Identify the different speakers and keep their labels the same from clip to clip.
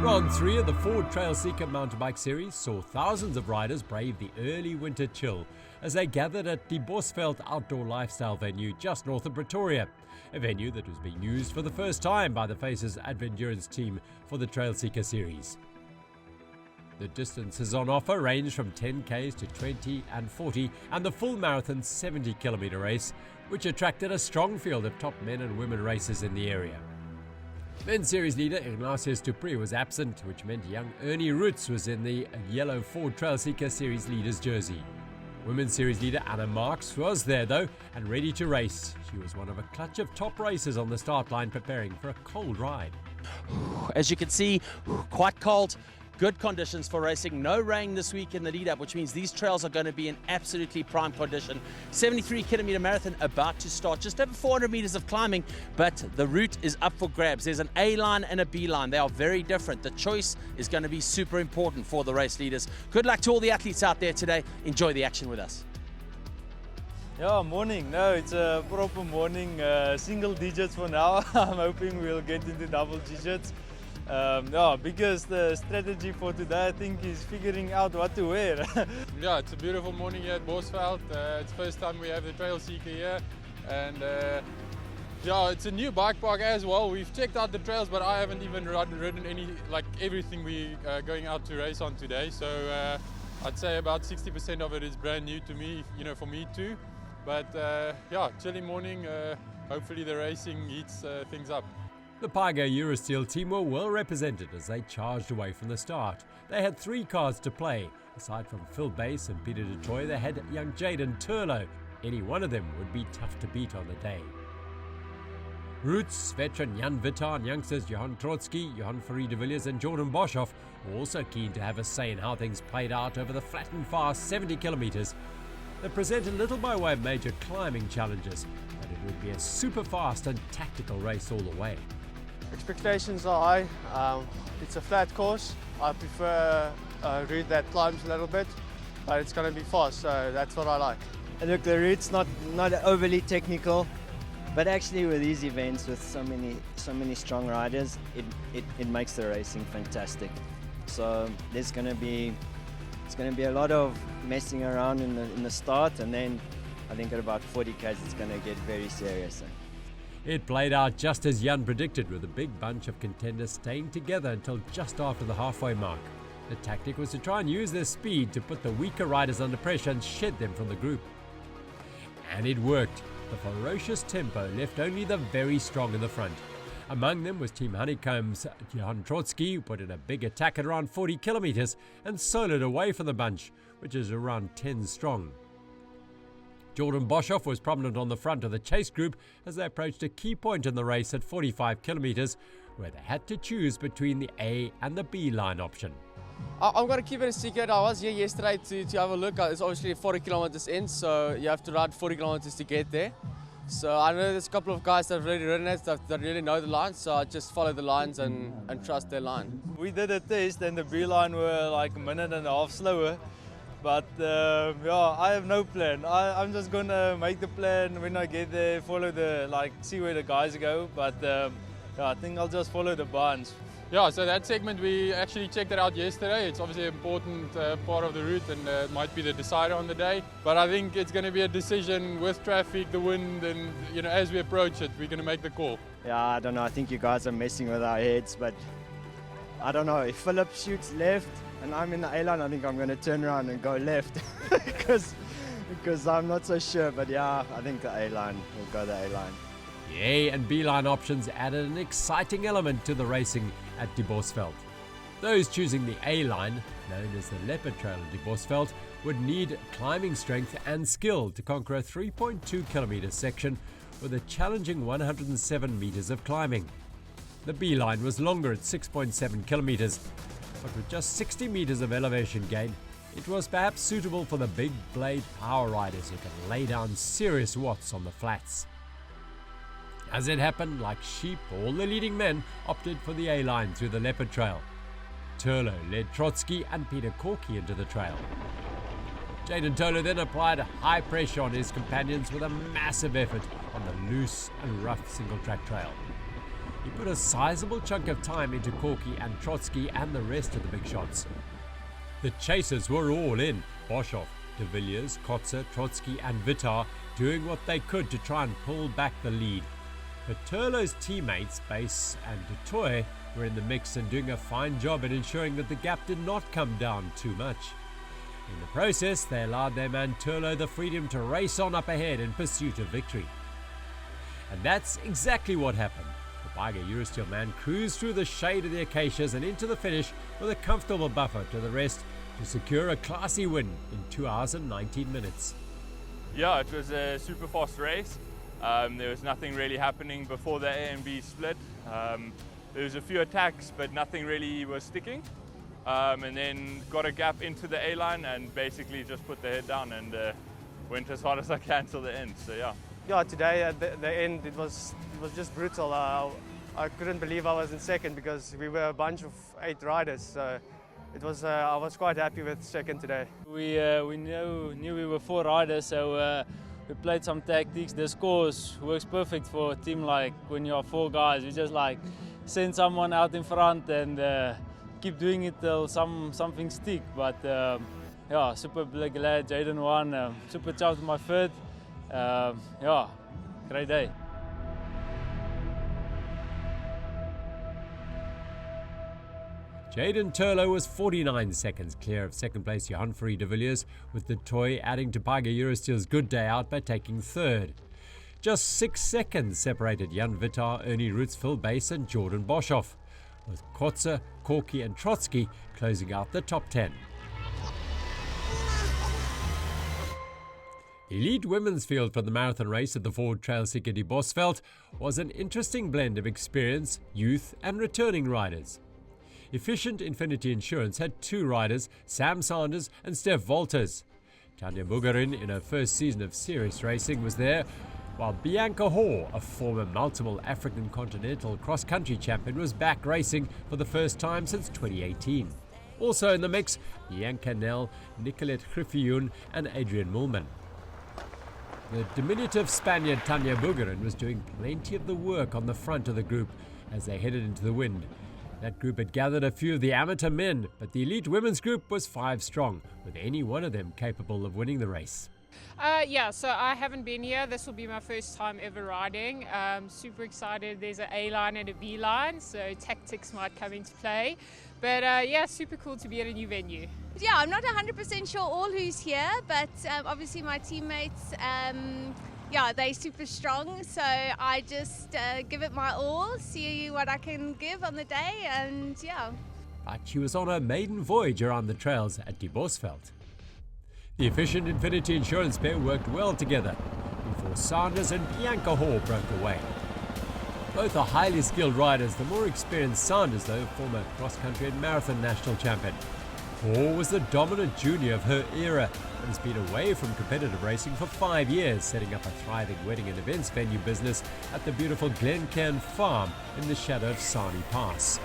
Speaker 1: Round 3 of the Ford Trailseeker mountain bike series saw thousands of riders brave the early winter chill as they gathered at the Bosveld outdoor lifestyle venue just north of Pretoria, a venue that was being used for the first time by the Faces Advendurance team for the Trailseeker series. The distances on offer range from 10Ks to 20 and 40 and the full marathon 70-kilometre race, which attracted a strong field of top men and women racers in the area. Men's series leader Ignatius Dupree was absent, which meant young Ernie Roots was in the yellow Ford Trailseeker series leader's jersey. Women's series leader Anna Marks was there though and ready to race. She was one of a clutch of top racers on the start line preparing for a cold ride.
Speaker 2: As you can see, quite cold. Good conditions for racing. No rain this week in the lead up, which means these trails are going to be in absolutely prime condition. 73-kilometre marathon about to start. Just over 400 metres of climbing, but the route is up for grabs. There's an A line and a B line. They are very different. The choice is going to be super important for the race leaders. Good luck to all the athletes out there today. Enjoy the action with us.
Speaker 3: Yeah, morning. No, it's a proper morning. Single digits for now. I'm hoping we'll get into double digits. Biggest strategy for today, I think, is figuring out what to wear.
Speaker 4: Yeah, it's a beautiful morning here at Bosveld. It's the first time we have the Trailseeker here, and yeah, it's a new bike park as well. We've checked out the trails, but I haven't even ridden any, like everything we going out to race on today. So I'd say about 60% of it is brand new to me, for me too. But yeah, chilly morning. Hopefully the racing heats things up.
Speaker 1: The PYGA Euro Steel team were well represented as they charged away from the start. They had 3 cards to play. Aside from Phil Bass and Peter de Troy, they had young Jaedon Terlouw. Any one of them would be tough to beat on the day. Roots, veteran Jan Vitar and youngsters Johan Trotsky, Johan Farid de Villiers and Jordan Boshoff were also keen to have a say in how things played out over the flat and fast 70 kilometres. They presented little by way of major climbing challenges, but it would be a super fast and tactical race all the way.
Speaker 5: Expectations are high. It's a flat course. I prefer a route that climbs a little bit, but it's going to be fast, so that's what I like.
Speaker 6: And look, the route's not overly technical, but actually with these events with so many strong riders, it makes the racing fantastic. So it's going to be a lot of messing around in the start, and then I think at about 40 k's it's going to get very serious.
Speaker 1: It played out just as Jan predicted, with a big bunch of contenders staying together until just after the halfway mark. The tactic was to try and use their speed to put the weaker riders under pressure and shed them from the group. And it worked. The ferocious tempo left only the very strong in the front. Among them was Team Honeycomb's Johan Trotsky, who put in a big attack at around 40 kilometres and soloed away from the bunch, which is around 10 strong. Jordan Boshoff was prominent on the front of the chase group as they approached a key point in the race at 45 kilometres, where they had to choose between the A and the B line option.
Speaker 7: I'm going to keep it a secret. I was here yesterday to have a look. It's obviously 40 kilometres in, so you have to ride 40 kilometres to get there. So I know there's a couple of guys that have already ridden it, that really know the lines, so I just follow the lines and trust their line.
Speaker 3: We did a test and the B line were like a minute and a half slower. But yeah, I have no plan. I'm just gonna make the plan when I get there, follow see where the guys go. But yeah, I think I'll just follow the bunch.
Speaker 4: Yeah, so that segment, we actually checked it out yesterday. It's obviously an important part of the route, and it might be the decider on the day. But I think it's going to be a decision with traffic, the wind, and as we approach it, we're going to make the call.
Speaker 6: Yeah, I don't know. I think you guys are messing with our heads, but I don't know. If Philip shoots left and I'm in the A-line, I think I'm going to turn around and go left because I'm not so sure. But yeah, I think the A-line will go the A-line.
Speaker 1: The A and B line options added an exciting element to the racing at De Bosveld. Those choosing the A line, known as the Leopard Trail at De Bosveld, would need climbing strength and skill to conquer a 3.2 kilometre section with a challenging 107 metres of climbing. The B line was longer at 6.7 kilometres, but with just 60 metres of elevation gain, it was perhaps suitable for the big blade power riders who can lay down serious watts on the flats. As it happened, like sheep, all the leading men opted for the A-line through the Leopard Trail. Terlouw led Trotsky and Peter Corky into the trail. Jaedon Terlouw then applied high pressure on his companions with a massive effort on the loose and rough single-track trail. He put a sizable chunk of time into Corky and Trotsky and the rest of the big shots. The chasers were all in. Boshoff, De Villiers, Kotze, Trotsky and Vitar doing what they could to try and pull back the lead. But Terlouw's teammates, Base and Du Toit, were in the mix and doing a fine job in ensuring that the gap did not come down too much. In the process, they allowed their man Terlouw the freedom to race on up ahead in pursuit of victory. And that's exactly what happened. The PYGA Euro Steel man cruised through the shade of the acacias and into the finish with a comfortable buffer to the rest to secure a classy win in 2 hours and 19 minutes.
Speaker 8: Yeah, it was a super fast race. There was nothing really happening before the A and B split. There was a few attacks, but nothing really was sticking. And then got a gap into the A line and basically just put the head down and went as hard as I can till the end. So yeah.
Speaker 5: Yeah, today at the end it was just brutal. I couldn't believe I was in second because we were a bunch of 8 riders. So it was I was quite happy with second today.
Speaker 3: We knew we were 4 riders, so we played some tactics. The scores works perfect for a team like when you are 4 guys. You just like send someone out in front and keep doing it till something stick. But yeah, super glad Jaedon won. Super chuffed with my third. Yeah, great day.
Speaker 1: Jaedon Terlouw was 49 seconds clear of second place Johan De Villiers, with Du Toit adding to PYGA Euro Steel's good day out by taking third. Just 6 seconds separated Jan Vitar, Ernie Roots, Phil Base and Jordan Boshoff, with Kotze, Corky and Trotsky closing out the top 10. The elite women's field from the marathon race at the Ford Trailseeker de Bosveld was an interesting blend of experience, youth and returning riders. Efficient Infinity Insurance had 2 riders, Sam Sanders and Steph Wohlters. Tania Bugarin, in her first season of serious racing, was there, while Bianca, a former multiple African Continental cross-country champion, was back racing for the first time since 2018. Also in the mix, Bianca Nel, Nicolette Griffioen and Adrian Mulman. The diminutive Spaniard Tania Bugarin was doing plenty of the work on the front of the group as they headed into the wind. That group had gathered a few of the amateur men, but the elite women's group was 5 strong, with any one of them capable of winning the race.
Speaker 9: Yeah, so I haven't been here. This will be my first time ever riding. Super excited. There's an A line and a B line, so tactics might come into play. But yeah, super cool to be at a new venue.
Speaker 10: Yeah, I'm not 100% sure all who's here, but obviously my teammates, yeah, they're super strong. So I just give it my all, see what I can give on the day, and yeah.
Speaker 1: But she was on her maiden voyage around the trails at De Bosveld. The efficient Infinity Insurance pair worked well together before Sanders and Bianca broke away. Both are highly skilled riders, the more experienced Sanders, though, former cross-country and marathon national champion. Was the dominant junior of her era and has been away from competitive racing for 5 years, setting up a thriving wedding and events venue business at the beautiful Glencairn farm in the shadow of Sani Pass.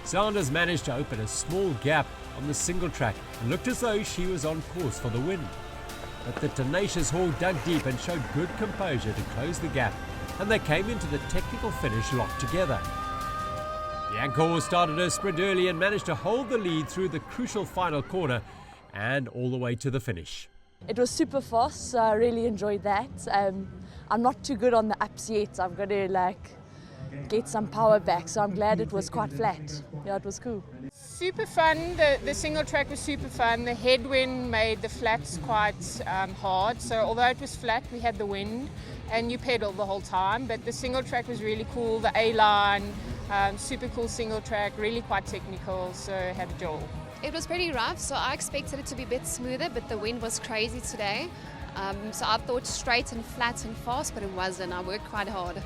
Speaker 1: Sanders managed to open a small gap on the single track and looked as though she was on course for the win. But the tenacious Hawk dug deep and showed good composure to close the gap, and they came into the technical finish locked together. Bianca started her sprint early and managed to hold the lead through the crucial final corner and all the way to the finish.
Speaker 11: It was super fast, so I really enjoyed that. I'm not too good on the ups yet. I've got to get some power back, so I'm glad it was quite flat. Yeah, it was cool.
Speaker 9: Super fun. The single track was super fun. The headwind made the flats quite hard. So although it was flat, we had the wind and you pedaled the whole time. But the single track was really cool. The A-line, super cool single track, really quite technical. So had a jolt.
Speaker 12: It was pretty rough, so I expected it to be a bit smoother, but the wind was crazy today. So I thought straight and flat and fast, but it wasn't. I worked quite hard.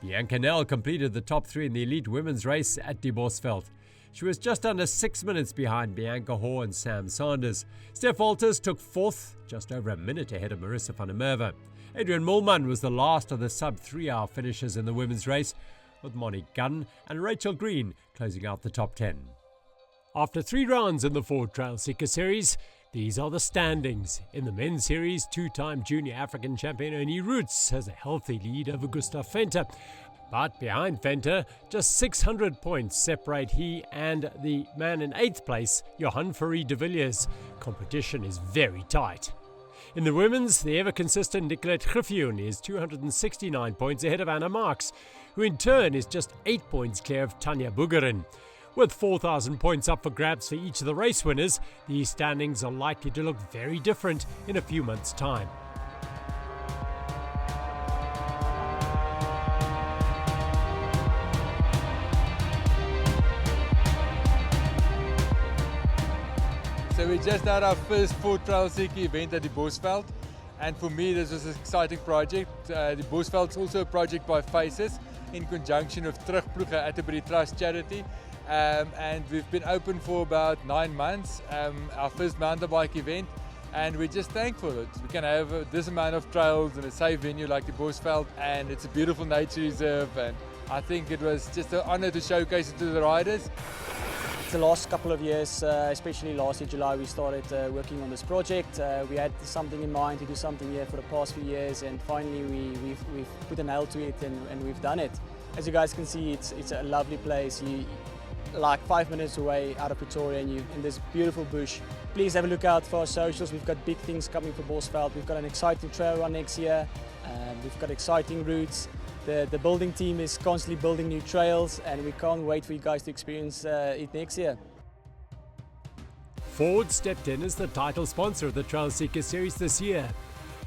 Speaker 1: Bianca Nel completed the top 3 in the elite women's race at De Bosveld. She was just under 6 minutes behind Bianca and Sam Sanders. Steph Wohlters took 4th, just over a minute ahead of Marissa van der Merwe. Adrian Mulman was the last of the sub-3 hour finishers in the women's race, with Monique Gunn and Rachel Green closing out the top 10. After 3 rounds in the Ford Trailseeker series, These are the standings. In the men's series, two-time junior African champion Ernie Roots has a healthy lead over Gustav Venter. But behind Venter, just 600 points separate he and the man in 8th place, Johan Fourie de Villiers. Competition is very tight. In the women's, the ever-consistent Nicolette Griffioen is 269 points ahead of Anna Marks, who in turn is just 8 points clear of Tania Bugarin. With 4,000 points up for grabs for each of the race winners, these standings are likely to look very different in a few months' time.
Speaker 4: So we just had our first Ford Trailseeker event at the Bosveld, and for me this was an exciting project. The Bosveld is also a project by Faces in conjunction with Terugploeg Atterbury Trust charity, and we've been open for about 9 months, our first mountain bike event, and we're just thankful that we can have this amount of trails in a safe venue like the Bosveld, and it's a beautiful nature reserve, and I think it was just an honor to showcase it to the riders.
Speaker 13: The last couple of years, especially last year July, we started working on this project. We had something in mind to do something here for the past few years, and finally we've put a nail to it, and we've done it. As you guys can see, it's a lovely place. Like 5 minutes away out of Pretoria, and you're in this beautiful bush. Please have a look out for our socials. We've got big things coming for Bosveld. We've got an exciting trail run next year. We've got exciting routes. The building team is constantly building new trails, and we can't wait for you guys to experience it next year.
Speaker 1: Ford stepped in as the title sponsor of the Trailseeker series this year.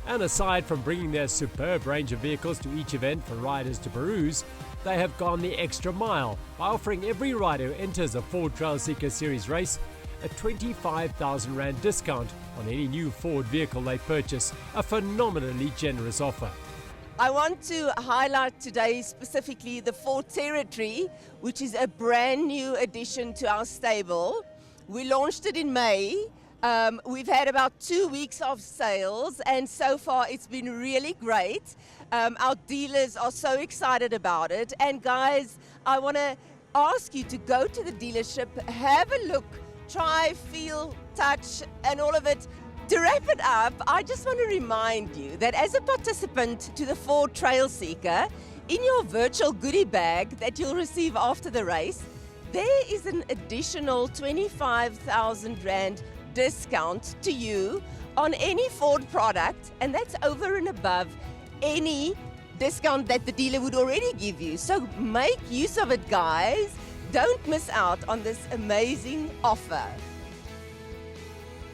Speaker 1: And aside from bringing their superb range of vehicles to each event for riders to peruse, they have gone the extra mile by offering every rider who enters a Ford Trailseeker series race a 25,000 Rand discount on any new Ford vehicle they purchase, a phenomenally generous offer.
Speaker 14: I want to highlight today specifically the Ford Territory, which is a brand new addition to our stable. We launched it in May. We've had about 2 weeks of sales, and so far it's been really great. Our dealers are so excited about it. And guys, I want to ask you to go to the dealership, have a look, try, feel, touch, and all of it. To wrap it up, I just want to remind you that as a participant to the Ford Trailseeker, in your virtual goodie bag that you'll receive after the race, there is an additional 25,000 Rand discount to you on any Ford product, and that's over and above any discount that the dealer would already give you. So make use of it, guys. Don't miss out on this amazing offer.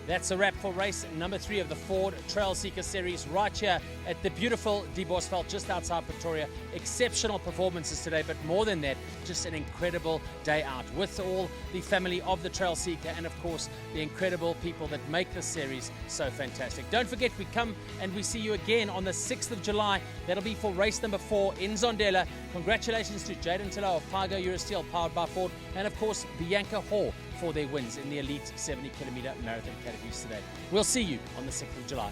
Speaker 2: That's a wrap for race number 3 of the Ford Trailseeker series right here at the beautiful Die Bosveld just outside Pretoria. Exceptional performances today, but more than that, just an incredible day out with all the family of the Trailseeker and of course the incredible people that make this series so fantastic. Don't forget, we come and we see you again on the 6th of July. That'll be for race number 4 in Zondela. Congratulations to Jaedon Terlouw of PYGA Euro Steel powered by Ford, and of course Bianca for their wins in the elite 70 kilometer marathon categories today. We'll see you on the 6th of July.